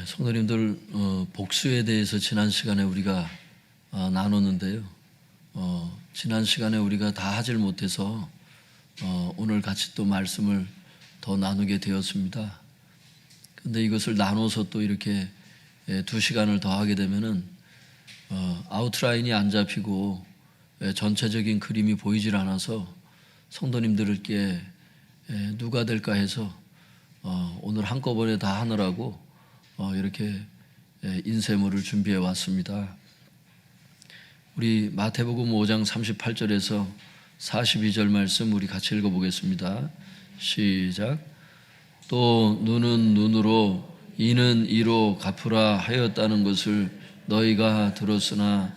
성도님들, 복수에 대해서 지난 시간에 우리가 나눴는데요. 지난 시간에 우리가 다 하질 못해서 오늘 같이 또 말씀을 더 나누게 되었습니다. 근데 이것을 나눠서 또 이렇게 2시간을 더 하게 되면은 아웃라인이 안 잡히고 전체적인 그림이 보이질 않아서 성도님들께 누가 될까 해서 오늘 한꺼번에 다 하느라고 이렇게 인쇄물을 준비해 왔습니다. 우리 마태복음 5장 38절에서 42절 말씀 우리 같이 읽어보겠습니다. 시작. 또 눈은 눈으로 이는 이로 갚으라 하였다는 것을 너희가 들었으나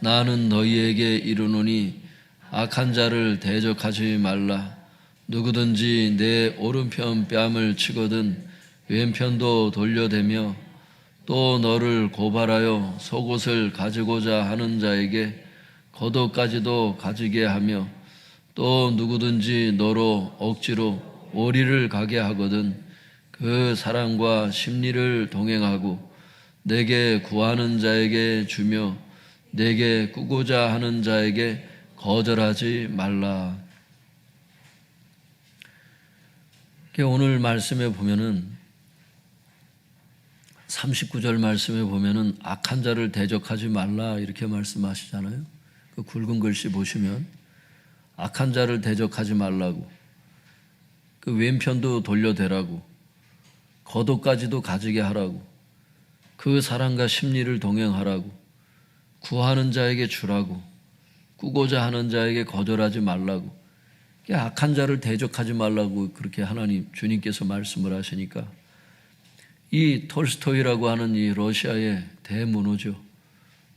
나는 너희에게 이르노니 악한 자를 대적하지 말라. 누구든지 내 오른편 뺨을 치거든 왼편도 돌려대며 또 너를 고발하여 속옷을 가지고자 하는 자에게 겉옷까지도 가지게 하며 또 누구든지 너로 억지로 오리를 가게 하거든 그 사람과 심리를 동행하고 내게 구하는 자에게 주며 내게 꾸고자 하는 자에게 거절하지 말라. 오늘 말씀에 보면은 39절 말씀에 보면은 악한 자를 대적하지 말라 이렇게 말씀하시잖아요. 그 굵은 글씨 보시면 악한 자를 대적하지 말라고, 그 왼편도 돌려대라고, 겉옷까지도 가지게 하라고, 그 사람과 심리를 동행하라고, 구하는 자에게 주라고, 꾸고자 하는 자에게 거절하지 말라고, 악한 자를 대적하지 말라고 그렇게 하나님 주님께서 말씀을 하시니까 이 톨스토이라고 하는 이 러시아의 대문호죠.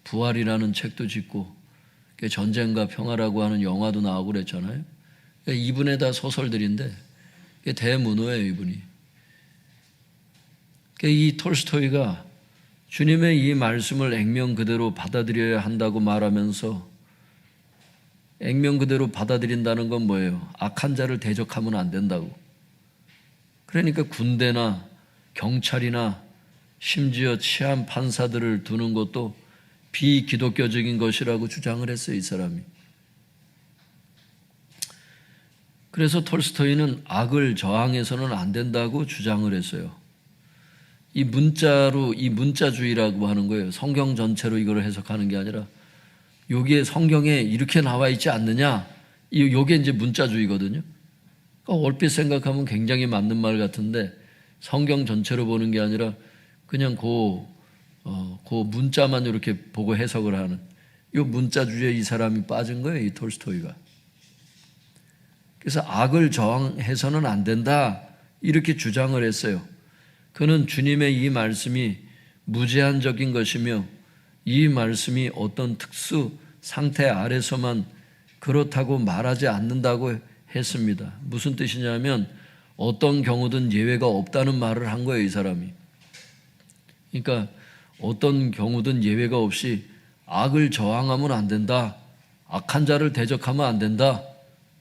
부활이라는 책도 짓고 전쟁과 평화라고 하는 영화도 나오고 그랬잖아요. 이분의 다 소설들인데 대문호예요, 이분이. 이 톨스토이가 주님의 이 말씀을 액면 그대로 받아들여야 한다고 말하면서 액면 그대로 받아들인다는 건 뭐예요? 악한 자를 대적하면 안 된다고. 그러니까 군대나 경찰이나 심지어 치안 판사들을 두는 것도 비기독교적인 것이라고 주장을 했어요, 이 사람이. 그래서 톨스토이는 악을 저항해서는 안 된다고 주장을 했어요. 이 문자주의라고 하는 거예요. 성경 전체로 이걸 해석하는 게 아니라 여기에 성경에 이렇게 나와 있지 않느냐, 이게 이제 문자주의거든요. 그러니까 얼핏 생각하면 굉장히 맞는 말 같은데 성경 전체로 보는 게 아니라 그냥 그 문자만 이렇게 보고 해석을 하는 이 문자주의에 이 사람이 빠진 거예요, 이 톨스토이가. 그래서 악을 저항해서는 안 된다 이렇게 주장을 했어요. 그는 주님의 이 말씀이 무제한적인 것이며 이 말씀이 어떤 특수 상태 아래서만 그렇다고 말하지 않는다고 했습니다. 무슨 뜻이냐면 어떤 경우든 예외가 없다는 말을 한 거예요, 이 사람이. 그러니까 어떤 경우든 예외가 없이 악을 저항하면 안 된다, 악한 자를 대적하면 안 된다,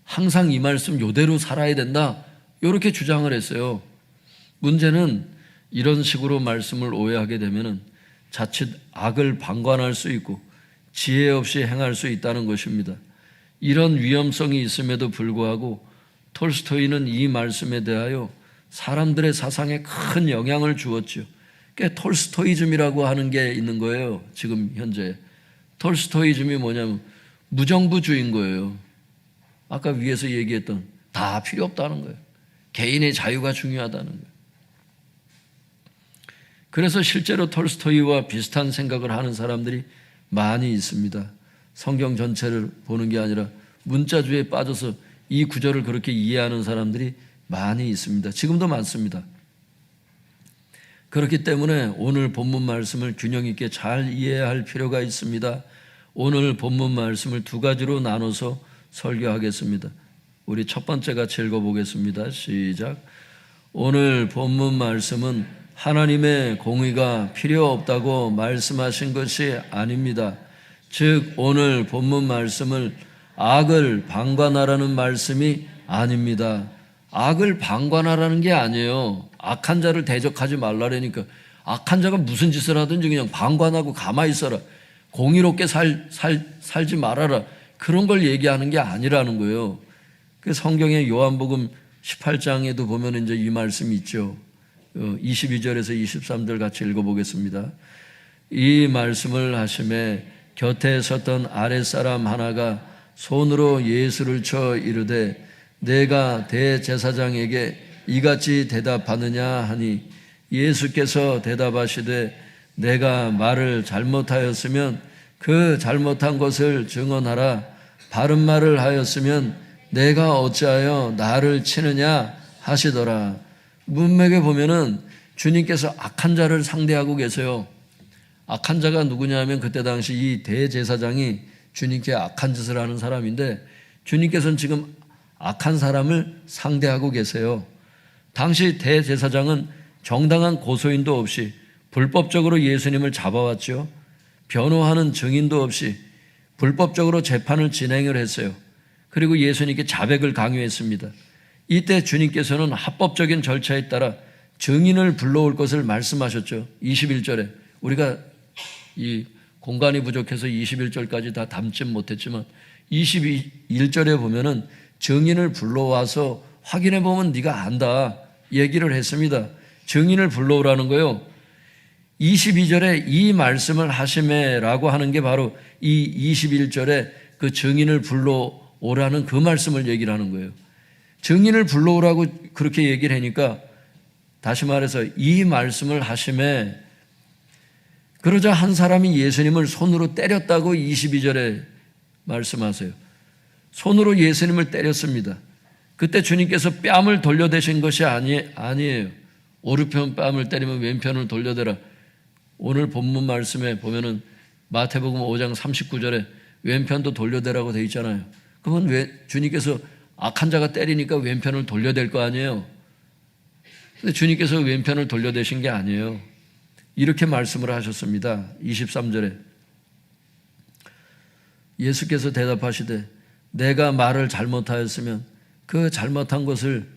항상 이 말씀 이대로 살아야 된다, 이렇게 주장을 했어요. 문제는 이런 식으로 말씀을 오해하게 되면은 자칫 악을 방관할 수 있고 지혜 없이 행할 수 있다는 것입니다. 이런 위험성이 있음에도 불구하고 톨스토이는 이 말씀에 대하여 사람들의 사상에 큰 영향을 주었죠. 그러니까 톨스토이즘이라고 하는 게 있는 거예요, 지금 현재. 톨스토이즘이 뭐냐면 무정부주의인 거예요. 아까 위에서 얘기했던 다 필요 없다는 거예요. 개인의 자유가 중요하다는 거예요. 그래서 실제로 톨스토이와 비슷한 생각을 하는 사람들이 많이 있습니다. 성경 전체를 보는 게 아니라 문자주의에 빠져서 이 구절을 그렇게 이해하는 사람들이 많이 있습니다. 지금도 많습니다. 그렇기 때문에 오늘 본문 말씀을 균형 있게 잘 이해할 필요가 있습니다. 오늘 본문 말씀을 두 가지로 나눠서 설교하겠습니다. 우리 첫 번째 같이 읽어보겠습니다. 시작. 오늘 본문 말씀은 하나님의 공의가 필요 없다고 말씀하신 것이 아닙니다. 즉 오늘 본문 말씀을 악을 방관하라는 말씀이 아닙니다. 악을 방관하라는 게 아니에요. 악한 자를 대적하지 말라라니까. 악한 자가 무슨 짓을 하든지 그냥 방관하고 가만히 있어라. 공의롭게 살지 말아라. 그런 걸 얘기하는 게 아니라는 거예요. 그 성경의 요한복음 18장에도 보면 이제 이 말씀이 있죠. 22절에서 23절 같이 읽어보겠습니다. 이 말씀을 하심에 곁에 섰던 아랫사람 하나가 손으로 예수를 쳐 이르되 내가 대제사장에게 이같이 대답하느냐 하니 예수께서 대답하시되 내가 말을 잘못하였으면 그 잘못한 것을 증언하라. 바른 말을 하였으면 내가 어찌하여 나를 치느냐 하시더라. 문맥에 보면은 주님께서 악한 자를 상대하고 계세요. 악한 자가 누구냐 하면 그때 당시 이 대제사장이 주님께 악한 짓을 하는 사람인데 주님께서는 지금 악한 사람을 상대하고 계세요. 당시 대제사장은 정당한 고소인도 없이 불법적으로 예수님을 잡아왔죠. 변호하는 증인도 없이 불법적으로 재판을 진행을 했어요. 그리고 예수님께 자백을 강요했습니다. 이때 주님께서는 합법적인 절차에 따라 증인을 불러올 것을 말씀하셨죠. 21절에 우리가 이 공간이 부족해서 21절까지 다 담지 못했지만 21절에 보면은 증인을 불러와서 확인해 보면 네가 안다 얘기를 했습니다. 증인을 불러오라는 거요. 22절에 이 말씀을 하시매라고 하는 게 바로 이 21절에 그 증인을 불러오라는 그 말씀을 얘기를 하는 거예요. 증인을 불러오라고 그렇게 얘기를 하니까 다시 말해서 이 말씀을 하시매 그러자 한 사람이 예수님을 손으로 때렸다고 22절에 말씀하세요. 손으로 예수님을 때렸습니다. 그때 주님께서 뺨을 돌려대신 것이 아니에요. 오른편 뺨을 때리면 왼편을 돌려대라. 오늘 본문 말씀에 보면은 마태복음 5장 39절에 왼편도 돌려대라고 되어 있잖아요. 그러면 왜 주님께서 악한 자가 때리니까 왼편을 돌려댈 거 아니에요. 근데 주님께서 왼편을 돌려대신 게 아니에요. 이렇게 말씀을 하셨습니다. 23절에 예수께서 대답하시되 내가 말을 잘못하였으면 그 잘못한 것을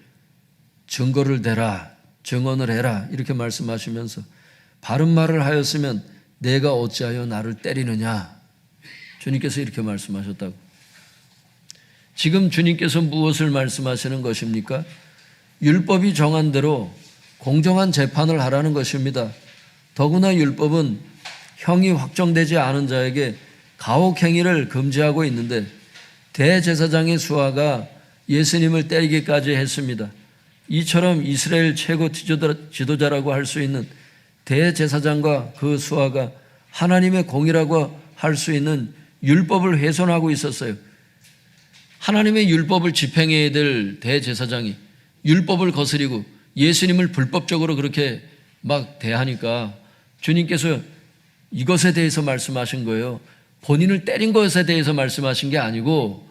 증거를 대라, 증언을 해라 이렇게 말씀하시면서 바른 말을 하였으면 내가 어찌하여 나를 때리느냐 주님께서 이렇게 말씀하셨다고. 지금 주님께서 무엇을 말씀하시는 것입니까? 율법이 정한 대로 공정한 재판을 하라는 것입니다. 더구나 율법은 형이 확정되지 않은 자에게 가혹행위를 금지하고 있는데 대제사장의 수하가 예수님을 때리기까지 했습니다. 이처럼 이스라엘 최고 지도자라고 할 수 있는 대제사장과 그 수하가 하나님의 공이라고 할 수 있는 율법을 훼손하고 있었어요. 하나님의 율법을 집행해야 될 대제사장이 율법을 거스리고 예수님을 불법적으로 그렇게 막 대하니까 주님께서 이것에 대해서 말씀하신 거예요. 본인을 때린 것에 대해서 말씀하신 게 아니고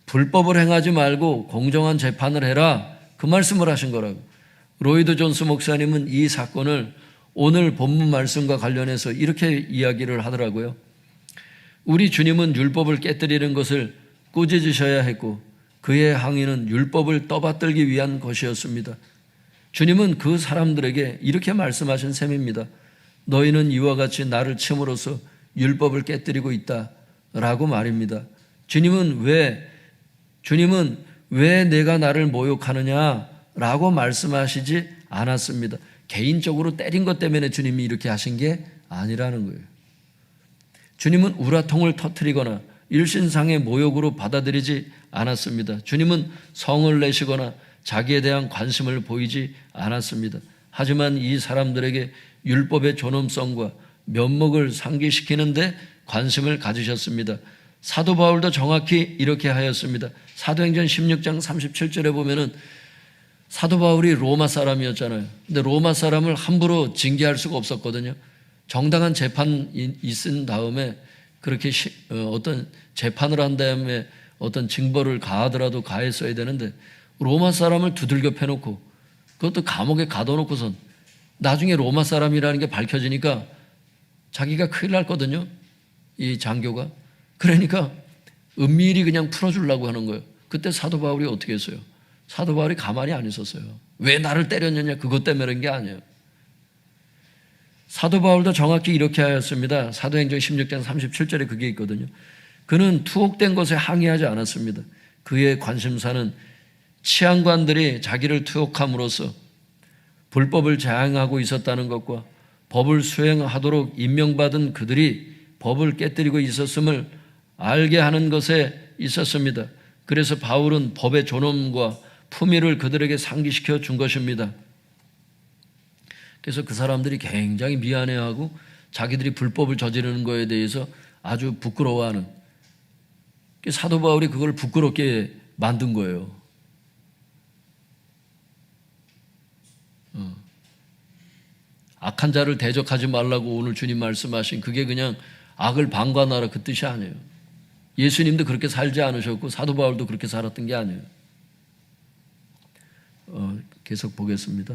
불법을 행하지 말고 공정한 재판을 해라 그 말씀을 하신 거라고. 로이드 존스 목사님은 이 사건을 오늘 본문 말씀과 관련해서 이렇게 이야기를 하더라고요. 우리 주님은 율법을 깨뜨리는 것을 꾸짖으셔야 했고 그의 항의는 율법을 떠받들기 위한 것이었습니다. 주님은 그 사람들에게 이렇게 말씀하신 셈입니다. 너희는 이와 같이 나를 침으로써 율법을 깨뜨리고 있다라고 말입니다. 주님은 왜 내가 나를 모욕하느냐라고 말씀하시지 않았습니다. 개인적으로 때린 것 때문에 주님이 이렇게 하신 게 아니라는 거예요. 주님은 우라통을 터뜨리거나 일신상의 모욕으로 받아들이지 않았습니다. 주님은 성을 내시거나 자기에 대한 관심을 보이지 않았습니다. 하지만 이 사람들에게 율법의 존엄성과 면목을 상기시키는데 관심을 가지셨습니다. 사도 바울도 정확히 이렇게 하였습니다. 사도행전 16장 37절에 보면은 사도 바울이 로마 사람이었잖아요. 근데 로마 사람을 함부로 징계할 수가 없었거든요. 정당한 재판이 있은 다음에 그렇게 어떤 재판을 한 다음에 어떤 징벌을 가하더라도 가했어야 되는데 로마 사람을 두들겨 패놓고 그것도 감옥에 가둬놓고선 나중에 로마 사람이라는 게 밝혀지니까 자기가 큰일 났거든요. 이 장교가. 그러니까 은밀히 그냥 풀어주려고 하는 거예요. 그때 사도 바울이 어떻게 했어요? 사도 바울이 가만히 안 있었어요. 왜 나를 때렸느냐 그것 때문에 그런 게 아니에요. 사도 바울도 정확히 이렇게 하였습니다. 사도행전 16장 37절에 그게 있거든요. 그는 투옥된 것에 항의하지 않았습니다. 그의 관심사는 치안관들이 자기를 투옥함으로써 불법을 자행하고 있었다는 것과 법을 수행하도록 임명받은 그들이 법을 깨뜨리고 있었음을 알게 하는 것에 있었습니다. 그래서 바울은 법의 존엄과 품위를 그들에게 상기시켜 준 것입니다. 그래서 그 사람들이 굉장히 미안해하고 자기들이 불법을 저지르는 것에 대해서 아주 부끄러워하는, 사도 바울이 그걸 부끄럽게 만든 거예요. 악한 자를 대적하지 말라고 오늘 주님 말씀하신 그게 그냥 악을 방관하라 그 뜻이 아니에요. 예수님도 그렇게 살지 않으셨고 사도 바울도 그렇게 살았던 게 아니에요. 계속 보겠습니다.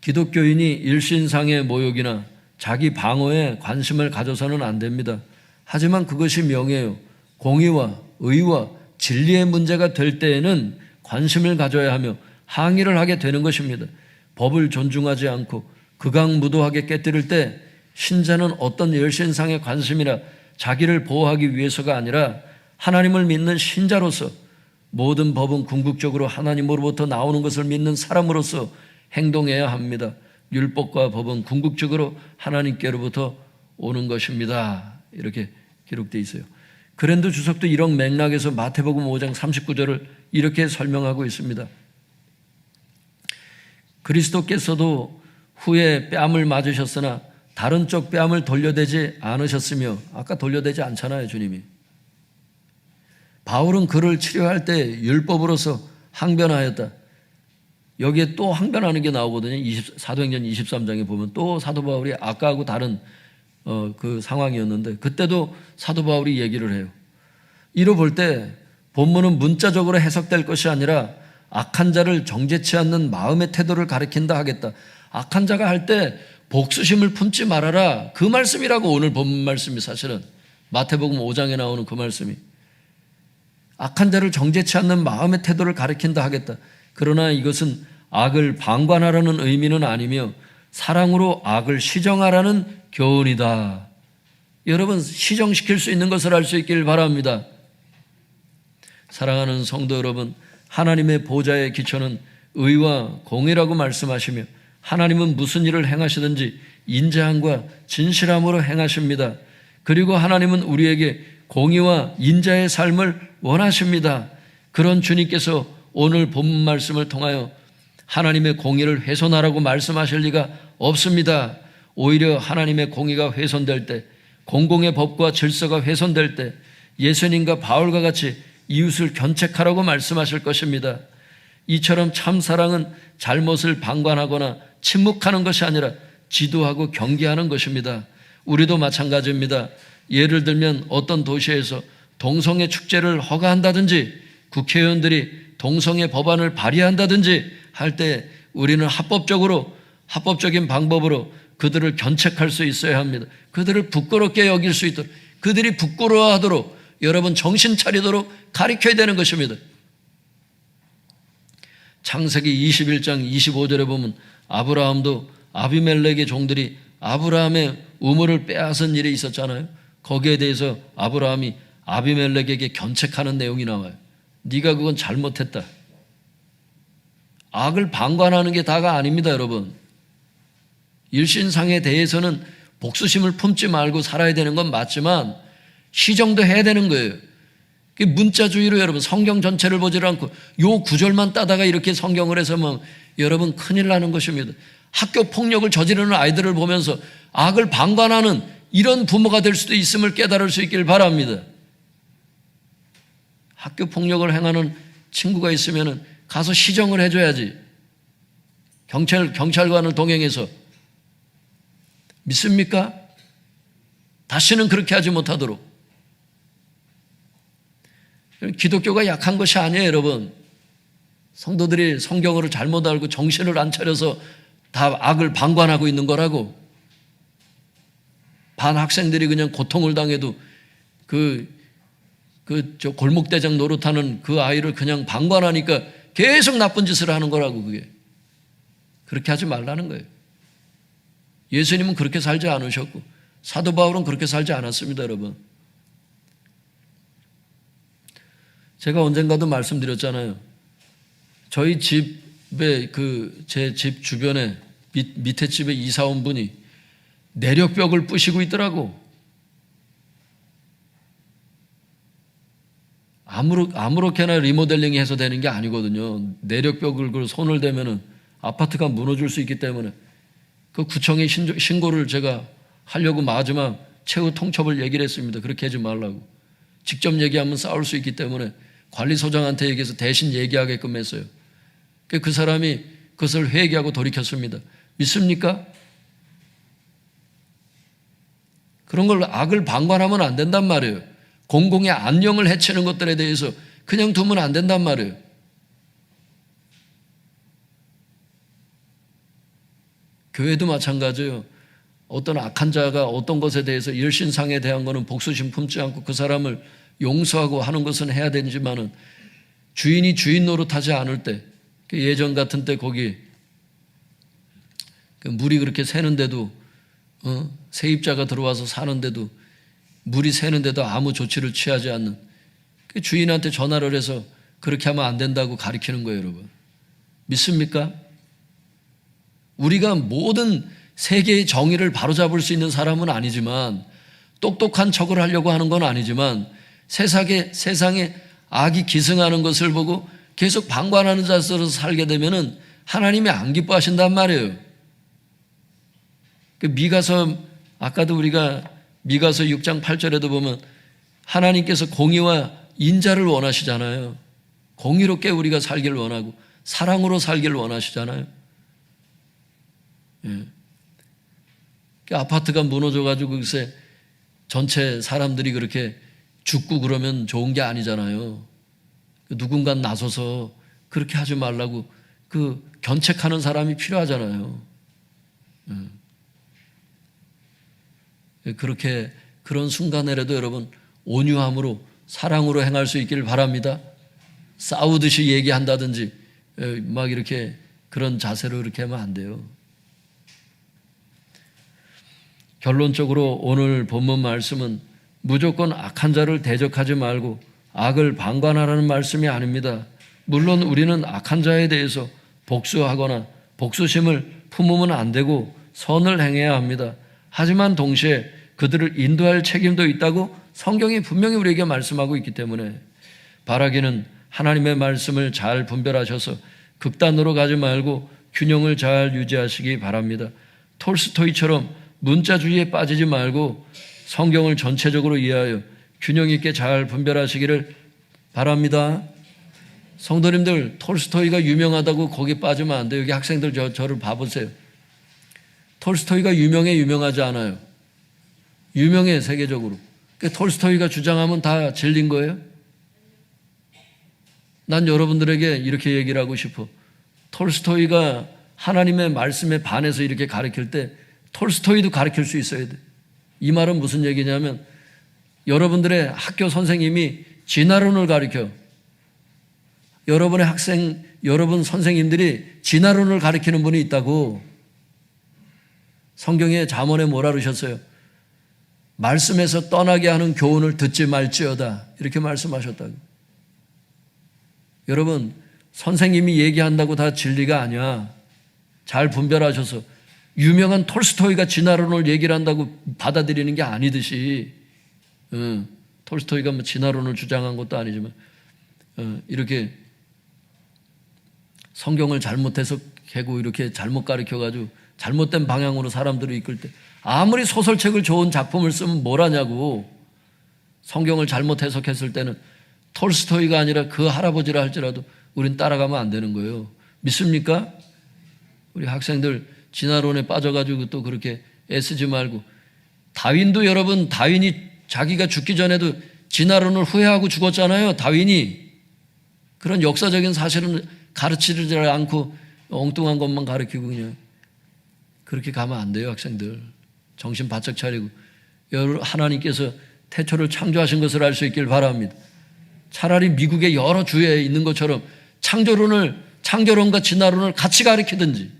기독교인이 일신상의 모욕이나 자기 방어에 관심을 가져서는 안 됩니다. 하지만 그것이 명예요, 공의와 의와 진리의 문제가 될 때에는 관심을 가져야 하며 항의를 하게 되는 것입니다. 법을 존중하지 않고 극악무도하게 깨뜨릴 때 신자는 어떤 열신상의 관심이나 자기를 보호하기 위해서가 아니라 하나님을 믿는 신자로서, 모든 법은 궁극적으로 하나님으로부터 나오는 것을 믿는 사람으로서 행동해야 합니다. 율법과 법은 궁극적으로 하나님께로부터 오는 것입니다. 이렇게 기록되어 있어요. 그랜드 주석도 이런 맥락에서 마태복음 5장 39절을 이렇게 설명하고 있습니다. 그리스도께서도 후에 뺨을 맞으셨으나 다른 쪽 뺨을 돌려대지 않으셨으며, 아까 돌려대지 않잖아요, 주님이. 바울은 그를 치료할 때 율법으로서 항변하였다. 여기에 또 항변하는 게 나오거든요. 사도행전 23장에 보면 또 사도 바울이 아까하고 다른 그 상황이었는데 그때도 사도 바울이 얘기를 해요. 이로 볼 때 본문은 문자적으로 해석될 것이 아니라 악한 자를 정죄치 않는 마음의 태도를 가리킨다 하겠다. 악한 자가 할 때 복수심을 품지 말아라, 그 말씀이라고 오늘 본문 말씀이 사실은 마태복음 5장에 나오는 그 말씀이 악한 자를 정죄치 않는 마음의 태도를 가리킨다 하겠다. 그러나 이것은 악을 방관하라는 의미는 아니며 사랑으로 악을 시정하라는 교훈이다. 여러분, 시정시킬 수 있는 것을 할 수 있길 바랍니다. 사랑하는 성도 여러분, 하나님의 보좌의 기초는 의와 공의라고 말씀하시며 하나님은 무슨 일을 행하시든지 인자함과 진실함으로 행하십니다. 그리고 하나님은 우리에게 공의와 인자의 삶을 원하십니다. 그런 주님께서 오늘 본문 말씀을 통하여 하나님의 공의를 훼손하라고 말씀하실 리가 없습니다. 오히려 하나님의 공의가 훼손될 때, 공공의 법과 질서가 훼손될 때 예수님과 바울과 같이 이웃을 견책하라고 말씀하실 것입니다. 이처럼 참 사랑은 잘못을 방관하거나 침묵하는 것이 아니라 지도하고 경계하는 것입니다. 우리도 마찬가지입니다. 예를 들면 어떤 도시에서 동성애 축제를 허가한다든지 국회의원들이 동성애 법안을 발의한다든지 할 때 우리는 합법적인 방법으로 그들을 견책할 수 있어야 합니다. 그들을 부끄럽게 여길 수 있도록, 그들이 부끄러워하도록 여러분 정신 차리도록 가르쳐야 되는 것입니다. 창세기 21장 25절에 보면 아브라함도 아비멜렉의 종들이 아브라함의 우물을 빼앗은 일이 있었잖아요. 거기에 대해서 아브라함이 아비멜렉에게 견책하는 내용이 나와요. 네가 그건 잘못했다. 악을 방관하는 게 다가 아닙니다, 여러분. 일신상에 대해서는 복수심을 품지 말고 살아야 되는 건 맞지만 시정도 해야 되는 거예요. 문자주의로 여러분 성경 전체를 보지 않고 요 구절만 따다가 이렇게 성경을 해서 여러분 큰일 나는 것입니다. 학교 폭력을 저지르는 아이들을 보면서 악을 방관하는 이런 부모가 될 수도 있음을 깨달을 수 있길 바랍니다. 학교 폭력을 행하는 친구가 있으면 가서 시정을 해줘야지. 경찰관을 동행해서. 믿습니까? 다시는 그렇게 하지 못하도록. 기독교가 약한 것이 아니에요, 여러분. 성도들이 성경을 잘못 알고 정신을 안 차려서 다 악을 방관하고 있는 거라고. 반 학생들이 그냥 고통을 당해도 저 골목대장 노릇하는 그 아이를 그냥 방관하니까 계속 나쁜 짓을 하는 거라고. 그게 그렇게 하지 말라는 거예요. 예수님은 그렇게 살지 않으셨고 사도 바울은 그렇게 살지 않았습니다. 여러분, 제가 언젠가도 말씀드렸잖아요. 저희 집에 제 집 주변에 밑에 집에 이사 온 분이 내력벽을 부시고 있더라고. 아무렇게나 리모델링이 해서 되는 게 아니거든요. 내력벽을 손을 대면은 아파트가 무너질 수 있기 때문에 그 구청에 신고를 제가 하려고 마지막 최후 통첩을 얘기를 했습니다. 그렇게 하지 말라고. 직접 얘기하면 싸울 수 있기 때문에 관리소장한테 얘기해서 대신 얘기하게끔 했어요. 그 사람이 그것을 회개하고 돌이켰습니다. 믿습니까? 그런 걸 악을 방관하면 안 된단 말이에요. 공공의 안녕을 해치는 것들에 대해서 그냥 두면 안 된단 말이에요. 교회도 마찬가지예요. 어떤 악한 자가 어떤 것에 대해서 일신상에 대한 것은 복수심 품지 않고 그 사람을 용서하고 하는 것은 해야 되지만은 주인이 주인 노릇하지 않을 때, 예전 같은 때 거기 물이 그렇게 새는데도 세입자가 들어와서 사는데도 물이 새는데도 아무 조치를 취하지 않는 주인한테 전화를 해서 그렇게 하면 안 된다고 가르치는 거예요. 여러분, 믿습니까? 우리가 모든 세계의 정의를 바로잡을 수 있는 사람은 아니지만, 똑똑한 척을 하려고 하는 건 아니지만, 세상에 악이 기승하는 것을 보고 계속 방관하는 자세로 살게 되면은 하나님이 안 기뻐하신단 말이에요. 미가서, 아까도 우리가 미가서 6장 8절에도 보면 하나님께서 공의와 인자를 원하시잖아요. 공의롭게 우리가 살기를 원하고 사랑으로 살기를 원하시잖아요. 예. 아파트가 무너져가지고 글쎄 전체 사람들이 그렇게 죽고 그러면 좋은 게 아니잖아요. 누군가 나서서 그렇게 하지 말라고 견책하는 사람이 필요하잖아요. 그렇게 그런 순간에라도 여러분 온유함으로 사랑으로 행할 수 있기를 바랍니다. 싸우듯이 얘기한다든지 막 이렇게 그런 자세로 이렇게 하면 안 돼요. 결론적으로 오늘 본문 말씀은 무조건 악한 자를 대적하지 말고 악을 방관하라는 말씀이 아닙니다. 물론 우리는 악한 자에 대해서 복수하거나 복수심을 품으면 안 되고 선을 행해야 합니다. 하지만 동시에 그들을 인도할 책임도 있다고 성경이 분명히 우리에게 말씀하고 있기 때문에 바라기는 하나님의 말씀을 잘 분별하셔서 극단으로 가지 말고 균형을 잘 유지하시기 바랍니다. 톨스토이처럼 문자주의에 빠지지 말고 성경을 전체적으로 이해하여 균형 있게 잘 분별하시기를 바랍니다. 성도님들, 톨스토이가 유명하다고 거기 빠지면 안 돼요. 여기 학생들 저를 봐보세요. 톨스토이가 유명하지 않아요. 유명해, 세계적으로. 톨스토이가 주장하면 다 진린 거예요? 난 여러분들에게 이렇게 얘기를 하고 싶어. 톨스토이가 하나님의 말씀에 반해서 이렇게 가르칠 때 톨스토이도 가르칠 수 있어야 돼. 이 말은 무슨 얘기냐면 여러분들의 학교 선생님이 진화론을 가르쳐. 여러분 선생님들이 진화론을 가르치는 분이 있다고. 성경의 잠언에 뭐라 그러셨어요? 말씀에서 떠나게 하는 교훈을 듣지 말지어다. 이렇게 말씀하셨다고. 여러분, 선생님이 얘기한다고 다 진리가 아니야. 잘 분별하셔서 유명한 톨스토이가 진화론을 얘기를 한다고 받아들이는 게 아니듯이 톨스토이가 뭐 진화론을 주장한 것도 아니지만 이렇게 성경을 잘못 해석하고 이렇게 잘못 가르쳐가지고 잘못된 방향으로 사람들을 이끌 때 아무리 소설책을 좋은 작품을 쓰면 뭘 하냐고. 성경을 잘못 해석했을 때는 톨스토이가 아니라 그 할아버지라 할지라도 우린 따라가면 안 되는 거예요. 믿습니까? 우리 학생들 진화론에 빠져가지고 또 그렇게 애쓰지 말고. 다윈도 여러분, 다윈이 자기가 죽기 전에도 진화론을 후회하고 죽었잖아요. 다윈이. 그런 역사적인 사실은 가르치지 않고 엉뚱한 것만 가르치고 그냥. 그렇게 가면 안 돼요, 학생들. 정신 바짝 차리고 하나님께서 태초를 창조하신 것을 알 수 있길 바랍니다. 차라리 미국의 여러 주에 있는 것처럼 창조론과 진화론을 같이 가르치든지.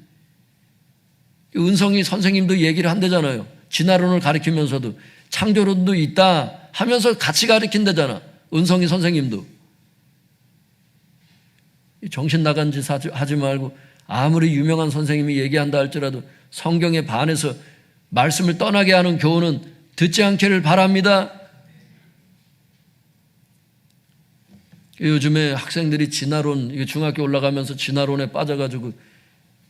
은성이 선생님도 얘기를 한대잖아요. 진화론을 가르치면서도 창조론도 있다 하면서 같이 가르친다잖아. 은성이 선생님도. 정신 나간 짓 하지 말고 아무리 유명한 선생님이 얘기한다 할지라도 성경에 반해서 말씀을 떠나게 하는 교훈은 듣지 않기를 바랍니다. 요즘에 학생들이 진화론, 중학교 올라가면서 진화론에 빠져가지고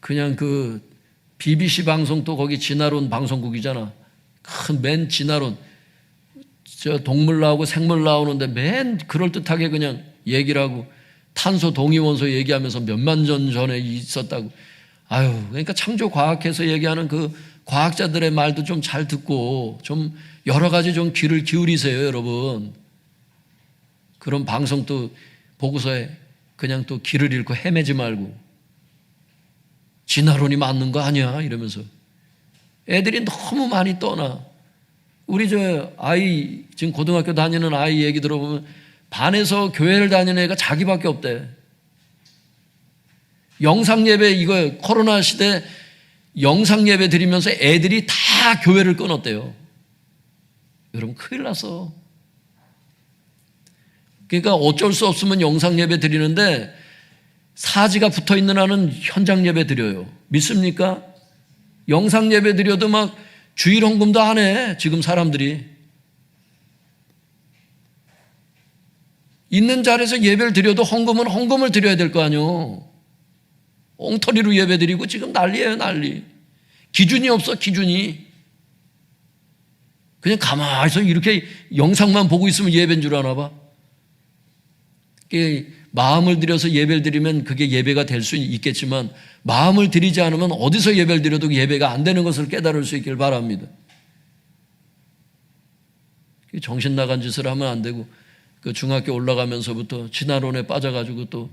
그냥 그 BBC 방송도 거기 진화론 방송국이잖아. 큰 맨 진화론. 저 동물 나오고 생물 나오는데 맨 그럴듯하게 그냥 얘기를 하고 탄소 동위원소 얘기하면서 몇만 년 전에 있었다고. 그러니까 창조과학에서 얘기하는 그 과학자들의 말도 좀 잘 듣고 좀 여러 가지 좀 귀를 기울이세요, 여러분. 그런 방송도 보고서에 그냥 또 길을 잃고 헤매지 말고 진화론이 맞는 거 아니야 이러면서 애들이 너무 많이 떠나. 우리 저 아이 지금 고등학교 다니는 아이 얘기 들어보면 반에서 교회를 다니는 애가 자기밖에 없대. 영상예배 이거 코로나 시대 영상예배 드리면서 애들이 다 교회를 끊었대요. 여러분 큰일 났어. 그러니까 어쩔 수 없으면 영상예배 드리는데 사지가 붙어있는 한은 현장예배 드려요. 믿습니까? 영상예배 드려도 막 주일 헌금도 안 해. 지금 사람들이. 있는 자리에서 예배를 드려도 헌금을 드려야 될 거 아니요. 엉터리로 예배 드리고 지금 난리예요, 난리. 기준이 없어, 기준이. 그냥 가만히 서 이렇게 영상만 보고 있으면 예배인 줄 아나 봐. 마음을 들여서 예배를 드리면 그게 예배가 될 수 있겠지만 마음을 들이지 않으면 어디서 예배를 드려도 예배가 안 되는 것을 깨달을 수 있길 바랍니다. 정신 나간 짓을 하면 안 되고 그 중학교 올라가면서부터 진화론에 빠져가지고 또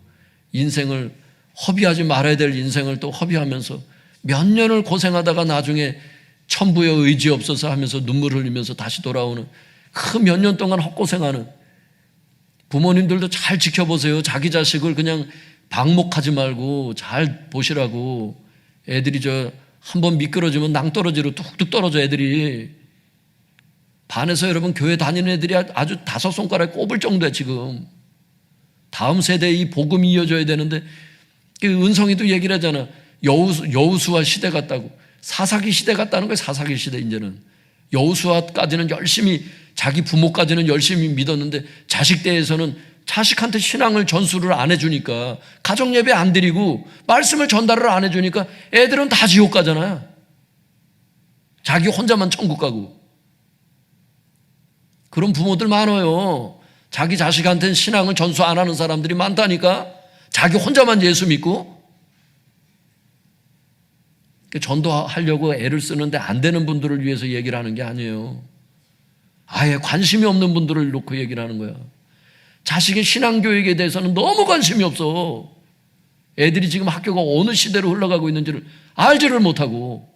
인생을 허비하지 말아야 될 인생을 또 허비하면서 몇 년을 고생하다가 나중에 천부의 의지 없어서 하면서 눈물 흘리면서 다시 돌아오는 그 몇 년 동안 헛고생하는 부모님들도 잘 지켜보세요. 자기 자식을 그냥 방목하지 말고 잘 보시라고. 애들이 저 한번 미끄러지면 낭떠러지로 뚝뚝 떨어져 애들이. 반에서 여러분 교회 다니는 애들이 아주 5손가락에 꼽을 정도야 지금. 다음 세대에 이 복음이 이어져야 되는데 은성이도 얘기를 하잖아. 여우수아 시대 같다고. 사사기 시대 같다는 거예요. 사사기 시대 이제는. 여우수아까지는 열심히 자기 부모까지는 열심히 믿었는데 자식 대에서는 자식한테 신앙을 전수를 안 해주니까 가정예배 안 드리고 말씀을 전달을 안 해주니까 애들은 다 지옥 가잖아요. 자기 혼자만 천국 가고. 그런 부모들 많아요. 자기 자식한테는 신앙을 전수 안 하는 사람들이 많다니까. 자기 혼자만 예수 믿고. 전도하려고 애를 쓰는데 안 되는 분들을 위해서 얘기를 하는 게 아니에요. 아예 관심이 없는 분들을 놓고 얘기를 하는 거야. 자식의 신앙교육에 대해서는 너무 관심이 없어. 애들이 지금 학교가 어느 시대로 흘러가고 있는지를 알지를 못하고.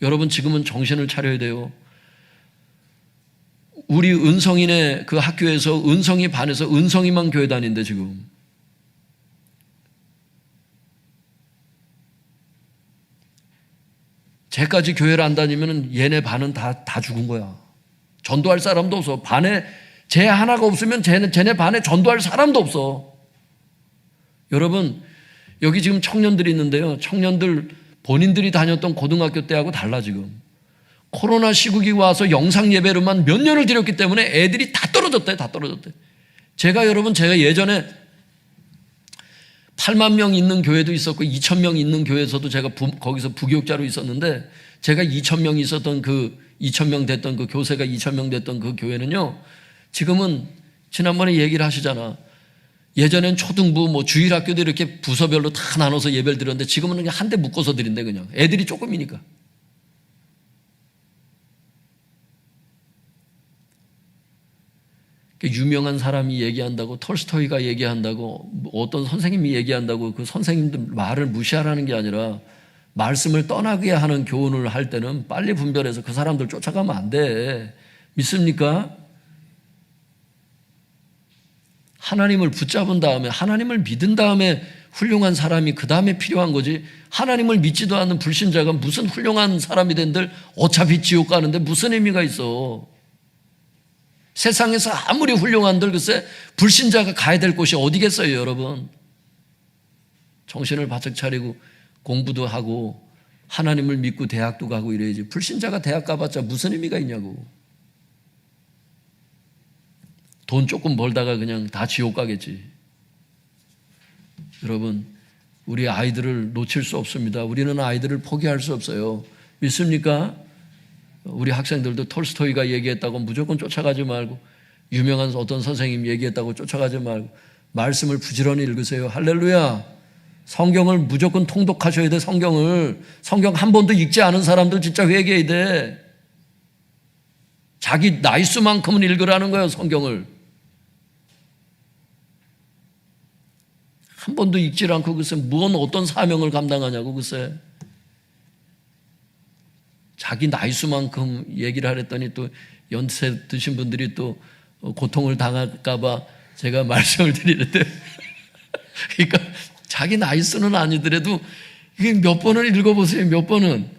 여러분 지금은 정신을 차려야 돼요. 우리 은성인의 그 학교에서 은성이 반에서 은성이만 교회 다닌대 지금. 쟤까지 교회를 안 다니면 얘네 반은 다 죽은 거야. 전도할 사람도 없어. 반에 쟤 하나가 없으면 쟤네 반에 전도할 사람도 없어. 여러분 여기 지금 청년들이 있는데요. 청년들 본인들이 다녔던 고등학교 때하고 달라 지금. 코로나 시국이 와서 영상 예배로만 몇 년을 드렸기 때문에 애들이 다 떨어졌대. 제가 예전에 8만 명 있는 교회도 있었고 2천 명 있는 교회에서도 제가 거기서 부교육자로 있었는데 제가 2천 명 있었던 2천 명 됐던 그 교세가 2천 명 됐던 그 교회는요. 지금은 지난번에 얘기를 하시잖아. 예전엔 초등부 주일학교도 이렇게 부서별로 다 나눠서 예배를 드렸는데 지금은 그냥 한 대 묶어서 드린대 그냥. 애들이 조금이니까. 유명한 사람이 얘기한다고 톨스토이가 얘기한다고 어떤 선생님이 얘기한다고 그 선생님들 말을 무시하라는 게 아니라 말씀을 떠나게 하는 교훈을 할 때는 빨리 분별해서 그 사람들 쫓아가면 안 돼. 믿습니까? 하나님을 붙잡은 다음에, 하나님을 믿은 다음에 훌륭한 사람이 그 다음에 필요한 거지. 하나님을 믿지도 않는 불신자가 무슨 훌륭한 사람이 된들 어차피 지옥 가는데 무슨 의미가 있어. 세상에서 아무리 훌륭한들 글쎄 불신자가 가야 될 곳이 어디겠어요, 여러분. 정신을 바짝 차리고 공부도 하고 하나님을 믿고 대학도 가고 이래야지. 불신자가 대학 가봤자 무슨 의미가 있냐고. 돈 조금 벌다가 그냥 다 지옥 가겠지. 여러분, 우리 아이들을 놓칠 수 없습니다. 우리는 아이들을 포기할 수 없어요. 믿습니까? 우리 학생들도 톨스토이가 얘기했다고 무조건 쫓아가지 말고, 유명한 어떤 선생님 얘기했다고 쫓아가지 말고 말씀을 부지런히 읽으세요. 할렐루야. 성경을 무조건 통독하셔야 돼. 성경 한 번도 읽지 않은 사람들 진짜 회개해야 돼. 자기 나이수만큼은 읽으라는 거예요, 성경을. 한 번도 읽지 않고 글쎄 어떤 사명을 감당하냐고. 글쎄 자기 나이수만큼 얘기를 하랬더니 또 연세 드신 분들이 또 고통을 당할까 봐 제가 말씀을 드리는데 그러니까 자기 나이수는 아니더라도 이게 몇 번을 읽어보세요. 몇 번은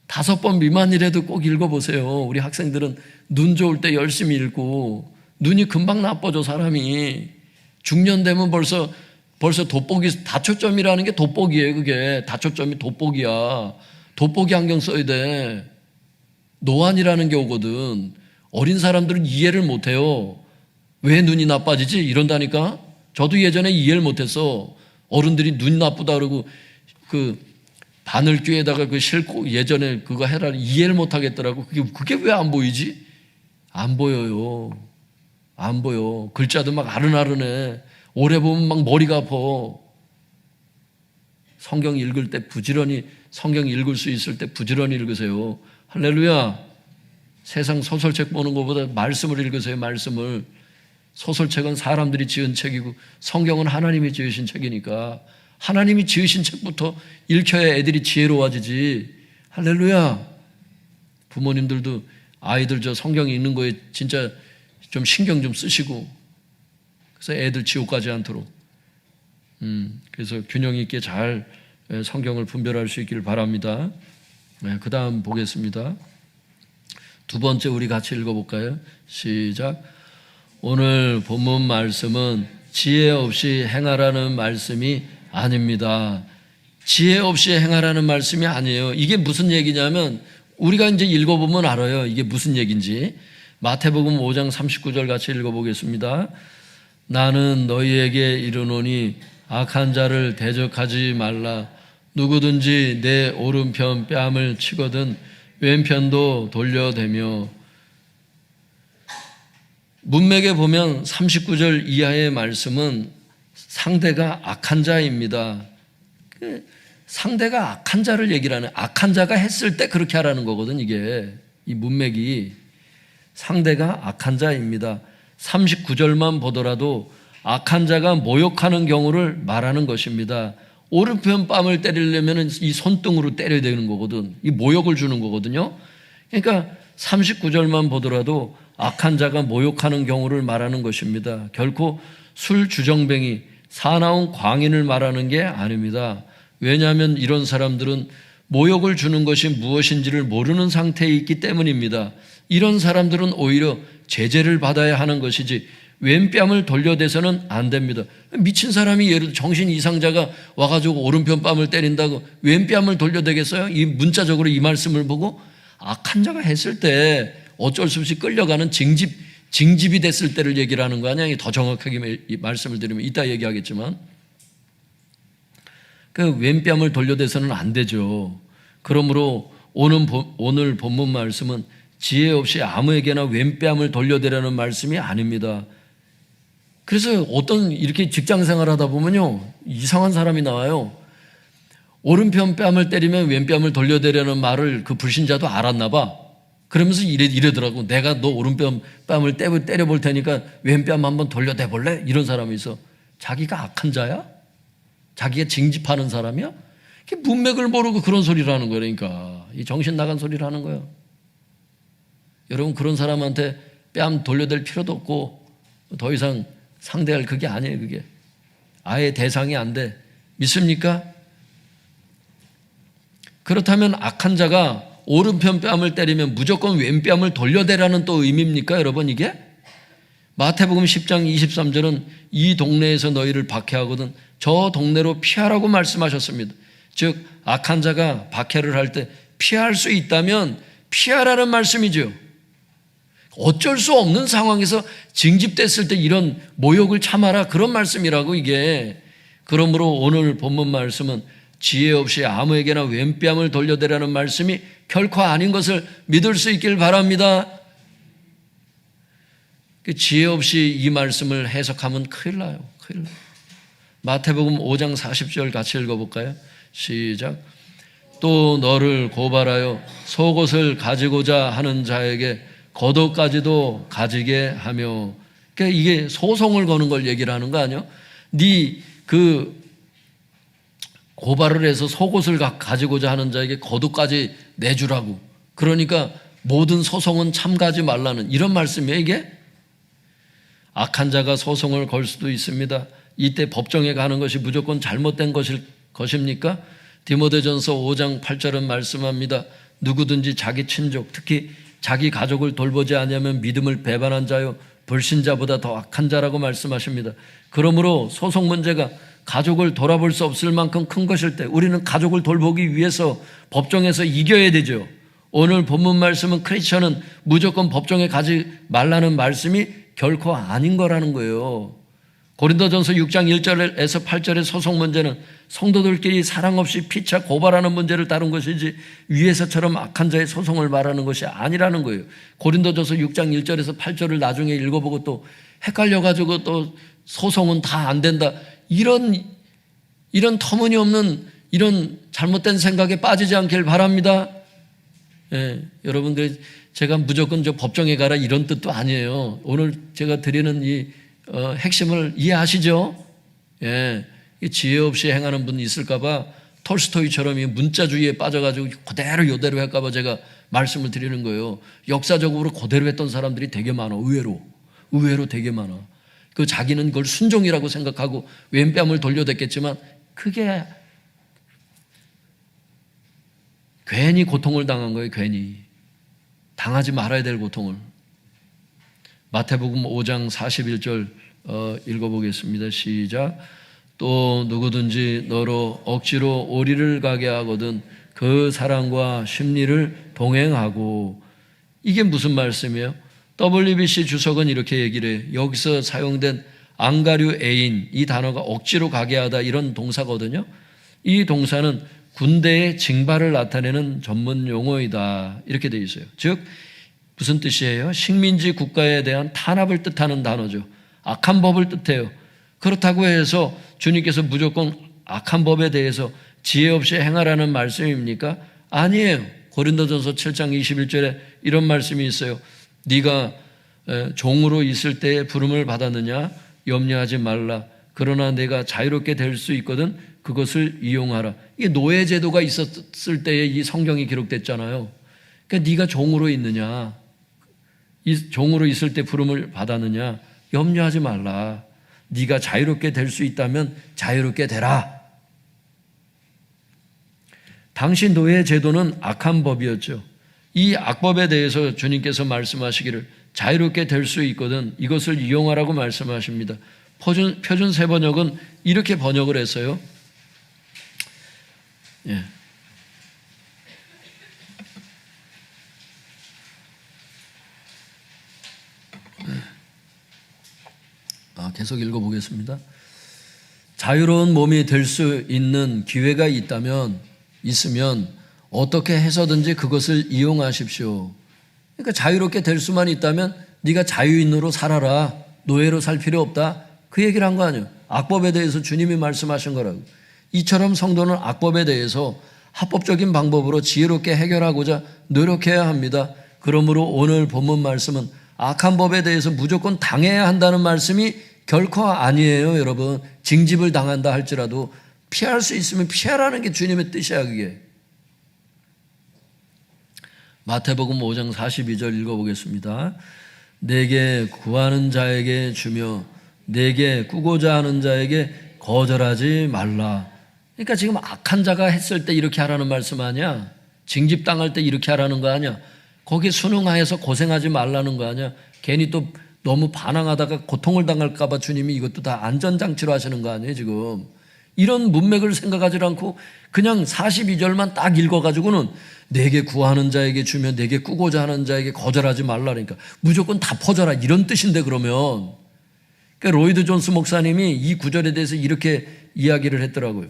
5번 미만이라도 꼭 읽어보세요. 우리 학생들은 눈 좋을 때 열심히 읽고, 눈이 금방 나빠져 사람이. 중년 되면 벌써 돋보기, 다초점이라는 게 돋보기예요. 그게 다초점이 돋보기야. 돋보기 안경 써야 돼. 노안이라는 게 오거든. 어린 사람들은 이해를 못해요. 왜 눈이 나빠지지? 이런다니까. 저도 예전에 이해를 못했어. 어른들이 눈 나쁘다 그러고 그 바늘귀에다가 그 싣고 예전에 그거 해라 이해를 못하겠더라고. 그게 왜 안 보이지? 안 보여요. 안 보여. 글자도 막 아른아른해. 오래 보면 막 머리가 아파. 성경 읽을 때 부지런히, 성경 읽을 수 있을 때 부지런히 읽으세요. 할렐루야. 세상 소설책 보는 것보다 말씀을 읽으세요. 말씀을. 소설책은 사람들이 지은 책이고 성경은 하나님이 지으신 책이니까 하나님이 지으신 책부터 읽혀야 애들이 지혜로워지지. 할렐루야. 부모님들도 아이들 저 성경 읽는 거에 진짜 좀 신경 좀 쓰시고, 그래서 애들 지옥 가지 않도록 그래서 균형 있게 잘 성경을 분별할 수 있기를 바랍니다. 그 다음 보겠습니다. 두 번째 우리 같이 읽어볼까요? 시작. 오늘 본문 말씀은 지혜 없이 행하라는 말씀이 아닙니다. 지혜 없이 행하라는 말씀이 아니에요. 이게 무슨 얘기냐면 우리가 이제 읽어보면 알아요. 이게 무슨 얘기인지. 마태복음 5장 39절 같이 읽어보겠습니다. 나는 너희에게 이르노니 악한 자를 대적하지 말라. 누구든지 내 오른편 뺨을 치거든 왼편도 돌려대며. 문맥에 보면 39절 이하의 말씀은 상대가 악한 자입니다. 상대가 악한 자를 얘기를 하는, 악한 자가 했을 때 그렇게 하라는 거거든. 이게 이 문맥이 상대가 악한 자입니다. 39절만 보더라도 악한 자가 모욕하는 경우를 말하는 것입니다. 오른편 뺨을 때리려면 이 손등으로 때려야 되는 거거든. 이 모욕을 주는 거거든요. 그러니까 39절만 보더라도 악한 자가 모욕하는 경우를 말하는 것입니다. 결코 술 주정뱅이, 사나운 광인을 말하는 게 아닙니다. 왜냐하면 이런 사람들은 모욕을 주는 것이 무엇인지를 모르는 상태에 있기 때문입니다. 이런 사람들은 오히려 제재를 받아야 하는 것이지 왼뺨을 돌려대서는 안 됩니다. 미친 사람이 예를 들어 정신 이상자가 와가지고 오른편 뺨을 때린다고 왼뺨을 돌려대겠어요? 이 문자적으로 이 말씀을 보고 악한 자가 했을 때 어쩔 수 없이 끌려가는 징집이 됐을 때를 얘기를 하는 거 아니야? 더 정확하게 말씀을 드리면 이따 얘기하겠지만 그 왼뺨을 돌려대서는 안 되죠. 그러므로 오늘 본문 말씀은 지혜 없이 아무에게나 왼뺨을 돌려대라는 말씀이 아닙니다. 그래서 어떤 이렇게 직장 생활하다 보면요 이상한 사람이 나와요. 오른편 뺨을 때리면 왼뺨을 돌려대라는 말을 그 불신자도 알았나 봐. 그러면서 이러더라고. 내가 너 오른편 뺨을 때려볼 테니까 왼뺨 한번 돌려대 볼래? 이런 사람이 있어. 자기가 악한 자야? 자기가 징집하는 사람이야? 문맥을 모르고 그런 소리를 하는 거야. 그러니까 이 정신 나간 소리를 하는 거야. 여러분 그런 사람한테 뺨 돌려댈 필요도 없고 더 이상 상대할 그게 아니에요. 그게 아예 대상이 안 돼. 믿습니까? 그렇다면 악한 자가 오른편 뺨을 때리면 무조건 왼뺨을 돌려대라는 또 의미입니까, 여러분? 이게 마태복음 10장 23절은 이 동네에서 너희를 박해하거든 저 동네로 피하라고 말씀하셨습니다. 즉 악한 자가 박해를 할 때 피할 수 있다면 피하라는 말씀이죠. 어쩔 수 없는 상황에서 징집됐을 때 이런 모욕을 참아라, 그런 말씀이라고 이게. 그러므로 오늘 본문 말씀은 지혜 없이 아무에게나 왼뺨을 돌려대라는 말씀이 결코 아닌 것을 믿을 수 있길 바랍니다. 지혜 없이 이 말씀을 해석하면 큰일 나요. 큰일 나요. 마태복음 5장 40절 같이 읽어볼까요? 시작. 또 너를 고발하여 속옷을 가지고자 하는 자에게 겉옷까지도 가지게 하며. 그러니까 이게 소송을 거는 걸 얘기를 하는 거 아니야? 네 그 고발을 해서 속옷을 가지고자 하는 자에게 겉옷까지 내주라고. 그러니까 모든 소송은 참가하지 말라는 이런 말씀이에요, 이게? 악한 자가 소송을 걸 수도 있습니다. 이때 법정에 가는 것이 무조건 잘못된 것입니까? 디모데전서 5장 8절은 말씀합니다. 누구든지 자기 친족, 특히 자기 가족을 돌보지 않으면 믿음을 배반한 자요 불신자보다 더 악한 자라고 말씀하십니다. 그러므로 소송 문제가 가족을 돌아볼 수 없을 만큼 큰 것일 때 우리는 가족을 돌보기 위해서 법정에서 이겨야 되죠. 오늘 본문 말씀은 크리스천은 무조건 법정에 가지 말라는 말씀이 결코 아닌 거라는 거예요. 고린도전서 6장 1절에서 8절의 소송 문제는 성도들끼리 사랑 없이 피차 고발하는 문제를 다룬 것이지 위에서처럼 악한 자의 소송을 말하는 것이 아니라는 거예요. 고린도전서 6장 1절에서 8절을 나중에 읽어보고 또 헷갈려가지고 또 소송은 다 안 된다, 이런 터무니없는 이런 잘못된 생각에 빠지지 않길 바랍니다. 여러분들, 제가 무조건 저 법정에 가라 이런 뜻도 아니에요. 오늘 제가 드리는 이 핵심을 이해하시죠? 지혜 없이 행하는 분 있을까봐 톨스토이처럼 이 문자주의에 빠져가지고 그대로 요대로 할까봐 제가 말씀을 드리는 거예요. 역사적으로 그대로 했던 사람들이 되게 많아. 의외로 되게 많아. 그 자기는 그걸 순종이라고 생각하고 왼뺨을 돌려댔겠지만 그게 괜히 고통을 당한 거예요. 괜히 당하지 말아야 될 고통을. 마태복음 5장 41절 읽어보겠습니다. 시작. 또 누구든지 너로 억지로 오리를 가게 하거든 그 사람과 심리를 동행하고. 이게 무슨 말씀이에요? WBC 주석은 이렇게 얘기를 해요. 여기서 사용된 앙가류 애인, 이 단어가 억지로 가게 하다 이런 동사거든요. 이 동사는 군대의 징발을 나타내는 전문 용어이다, 이렇게 되어 있어요. 즉 무슨 뜻이에요? 식민지 국가에 대한 탄압을 뜻하는 단어죠. 악한 법을 뜻해요. 그렇다고 해서 주님께서 무조건 악한 법에 대해서 지혜 없이 행하라는 말씀입니까? 아니에요. 고린도전서 7장 21절에 이런 말씀이 있어요. 네가 종으로 있을 때에 부름을 받았느냐? 염려하지 말라. 그러나 내가 자유롭게 될 수 있거든 그것을 이용하라. 이게 노예제도가 있었을 때에 이 성경이 기록됐잖아요. 그러니까 네가 종으로 있느냐, 이 종으로 있을 때 부름을 받았느냐, 염려하지 말라. 네가 자유롭게 될 수 있다면 자유롭게 되라. 당시 노예제도는 악한 법이었죠. 이 악법에 대해서 주님께서 말씀하시기를 자유롭게 될 수 있거든 이것을 이용하라고 말씀하십니다. 표준 세번역은 이렇게 번역을 했어요. 계속 읽어보겠습니다. 자유로운 몸이 될 수 있는 기회가 있으면 어떻게 해서든지 그것을 이용하십시오. 그러니까 자유롭게 될 수만 있다면 네가 자유인으로 살아라. 노예로 살 필요 없다. 그 얘기를 한 거 아니에요. 악법에 대해서 주님이 말씀하신 거라고. 이처럼 성도는 악법에 대해서 합법적인 방법으로 지혜롭게 해결하고자 노력해야 합니다. 그러므로 오늘 본문 말씀은 악한 법에 대해서 무조건 당해야 한다는 말씀이 결코 아니에요. 여러분, 징집을 당한다 할지라도 피할 수 있으면 피하라는 게 주님의 뜻이야. 그게. 마태복음 5장 42절 읽어보겠습니다. 내게 구하는 자에게 주며 내게 꾸고자 하는 자에게 거절하지 말라. 그러니까 지금 악한 자가 했을 때 이렇게 하라는 말씀 아니야? 징집당할 때 이렇게 하라는 거 아니야? 거기에 순응하여서 고생하지 말라는 거 아니야? 괜히 또 너무 반항하다가 고통을 당할까 봐 주님이 이것도 다 안전장치로 하시는 거 아니에요 지금? 이런 문맥을 생각하지 않고 그냥 42절만 딱 읽어가지고는 내게 구하는 자에게 주며 내게 꾸고자 하는 자에게 거절하지 말라니까 무조건 다 퍼져라 이런 뜻인데 그러면 그러니까 로이드 존스 목사님이 이 구절에 대해서 이렇게 이야기를 했더라고요.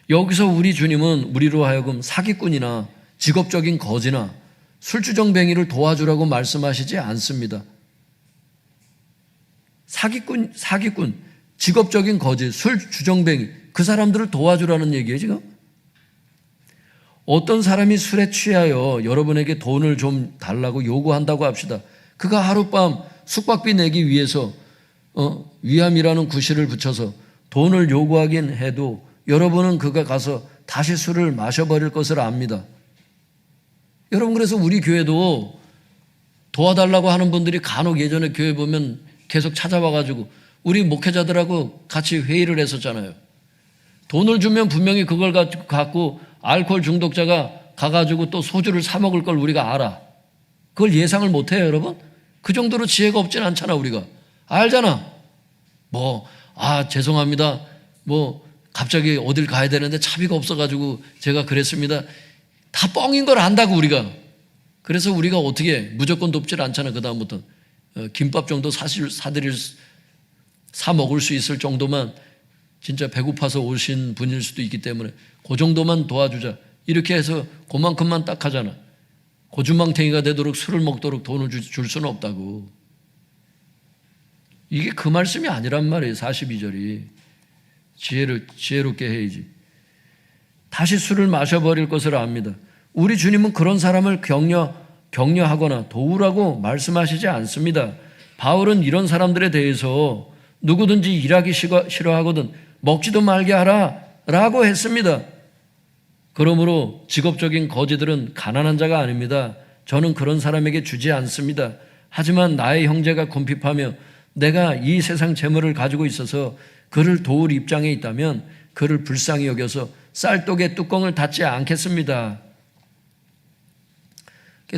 여기서 우리 주님은 우리로 하여금 사기꾼이나 직업적인 거지나 술주정뱅이를 도와주라고 말씀하시지 않습니다. 사기꾼, 직업적인 거지, 술주정뱅이 그 사람들을 도와주라는 얘기예요 지금. 어떤 사람이 술에 취하여 여러분에게 돈을 좀 달라고 요구한다고 합시다. 그가 하룻밤 숙박비 내기 위해서 위암이라는 구실을 붙여서 돈을 요구하긴 해도 여러분은 그가 가서 다시 술을 마셔버릴 것을 압니다. 여러분 그래서 우리 교회도 도와달라고 하는 분들이 간혹 예전에 교회 보면 계속 찾아와가지고 우리 목회자들하고 같이 회의를 했었잖아요. 돈을 주면 분명히 그걸 갖고 알코올 중독자가 가가지고 또 소주를 사 먹을 걸 우리가 알아. 그걸 예상을 못해요 여러분? 그 정도로 지혜가 없진 않잖아 우리가. 알잖아. 죄송합니다. 갑자기 어딜 가야 되는데 차비가 없어가지고 제가 그랬습니다. 다 뻥인 걸 안다고 우리가. 그래서 우리가 어떻게 무조건 돕질 않잖아. 그 다음부터 김밥 정도 사 먹을 수 있을 정도만 진짜 배고파서 오신 분일 수도 있기 때문에 그 정도만 도와주자. 이렇게 해서 그만큼만 딱 하잖아. 고주망탱이가 되도록 술을 먹도록 돈을 줄 수는 없다고. 이게 그 말씀이 아니란 말이에요. 42절이. 지혜롭게 해야지. 다시 술을 마셔버릴 것을 압니다. 우리 주님은 그런 사람을 격려하거나 도우라고 말씀하시지 않습니다. 바울은 이런 사람들에 대해서 누구든지 일하기 싫어하거든 먹지도 말게 하라 라고 했습니다. 그러므로 직업적인 거지들은 가난한 자가 아닙니다. 저는 그런 사람에게 주지 않습니다. 하지만 나의 형제가 궁핍하며 내가 이 세상 재물을 가지고 있어서 그를 도울 입장에 있다면 그를 불쌍히 여겨서 쌀독의 뚜껑을 닫지 않겠습니다.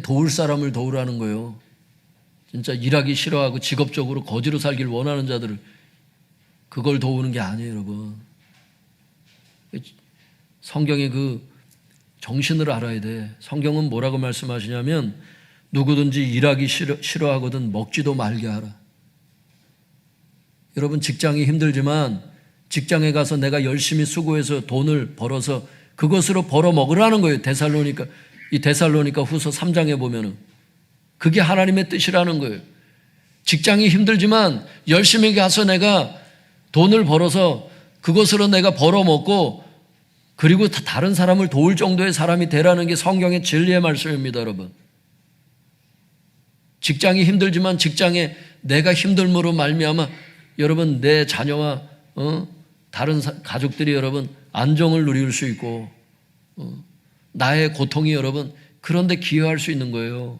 도울 사람을 도우라는 거예요. 진짜 일하기 싫어하고 직업적으로 거지로 살길 원하는 자들을 그걸 도우는 게 아니에요 여러분. 성경의 그 정신을 알아야 돼. 성경은 뭐라고 말씀하시냐면 누구든지 일하기 싫어하거든 먹지도 말게 하라. 여러분 직장이 힘들지만 직장에 가서 내가 열심히 수고해서 돈을 벌어서 그것으로 벌어 먹으라는 거예요. 데살로니가 후서 3장에 보면은 그게 하나님의 뜻이라는 거예요. 직장이 힘들지만 열심히 가서 내가 돈을 벌어서 그것으로 내가 벌어 먹고 그리고 다른 사람을 도울 정도의 사람이 되라는 게 성경의 진리의 말씀입니다, 여러분. 직장이 힘들지만 직장에 내가 힘듦으로 말미암아 여러분 내 자녀와 다른 가족들이 여러분 안정을 누릴 수 있고 나의 고통이 여러분 그런데 기여할 수 있는 거예요.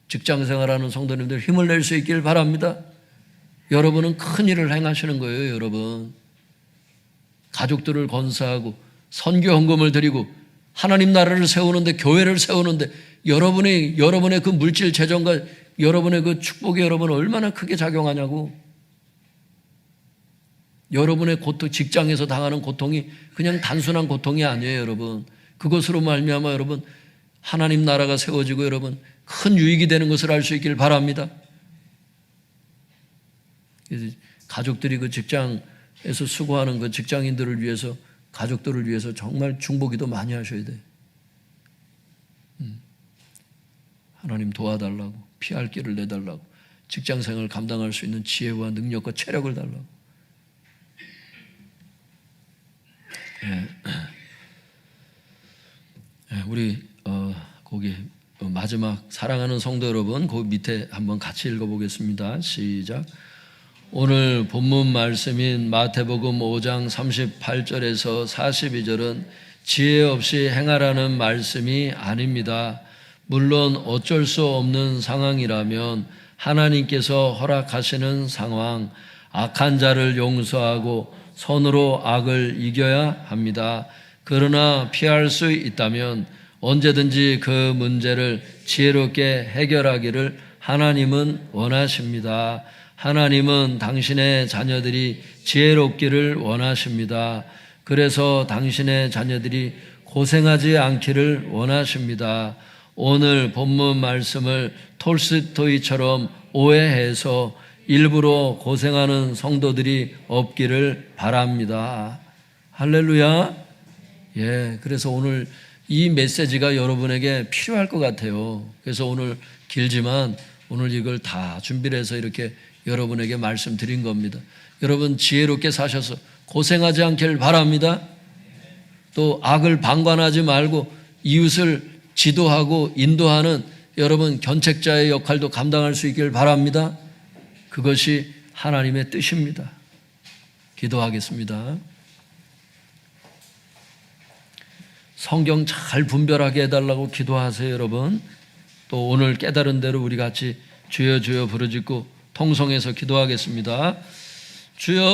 직장 생활하는 성도님들 힘을 낼 수 있길 바랍니다. 여러분은 큰 일을 행하시는 거예요. 여러분 가족들을 건사하고 선교 헌금을 드리고 하나님 나라를 세우는데 교회를 세우는데 여러분의 그 물질 재정과 여러분의 그 축복이 여러분 얼마나 크게 작용하냐고. 여러분의 고통, 직장에서 당하는 고통이 그냥 단순한 고통이 아니에요, 여러분. 그것으로 말미암아 여러분 하나님 나라가 세워지고 여러분 큰 유익이 되는 것을 알 수 있길 바랍니다. 가족들이 그 직장에서 수고하는 그 직장인들을 위해서 가족들을 위해서 정말 중보기도 많이 하셔야 돼. 하나님 도와달라고, 피할 길을 내달라고, 직장생활을 감당할 수 있는 지혜와 능력과 체력을 달라고. 우리 거기 마지막 사랑하는 성도 여러분, 그 밑에 한번 같이 읽어보겠습니다. 시작. 오늘 본문 말씀인 마태복음 5장 38절에서 42절은 지혜 없이 행하라는 말씀이 아닙니다. 물론 어쩔 수 없는 상황이라면 하나님께서 허락하시는 상황, 악한 자를 용서하고 선으로 악을 이겨야 합니다. 그러나 피할 수 있다면 언제든지 그 문제를 지혜롭게 해결하기를 하나님은 원하십니다. 하나님은 당신의 자녀들이 지혜롭기를 원하십니다. 그래서 당신의 자녀들이 고생하지 않기를 원하십니다. 오늘 본문 말씀을 톨스토이처럼 오해해서 일부러 고생하는 성도들이 없기를 바랍니다. 할렐루야. 예, 그래서 오늘 이 메시지가 여러분에게 필요할 것 같아요. 그래서 오늘 길지만 오늘 이걸 다 준비를 해서 이렇게 여러분에게 말씀드린 겁니다. 여러분 지혜롭게 사셔서 고생하지 않기를 바랍니다. 또 악을 방관하지 말고 이웃을 지도하고 인도하는 여러분 견책자의 역할도 감당할 수 있기를 바랍니다. 그것이 하나님의 뜻입니다. 기도하겠습니다. 성경 잘 분별하게 해달라고 기도하세요, 여러분. 또 오늘 깨달은 대로 우리 같이 주여 주여 부르짖고 통성해서 기도하겠습니다. 주여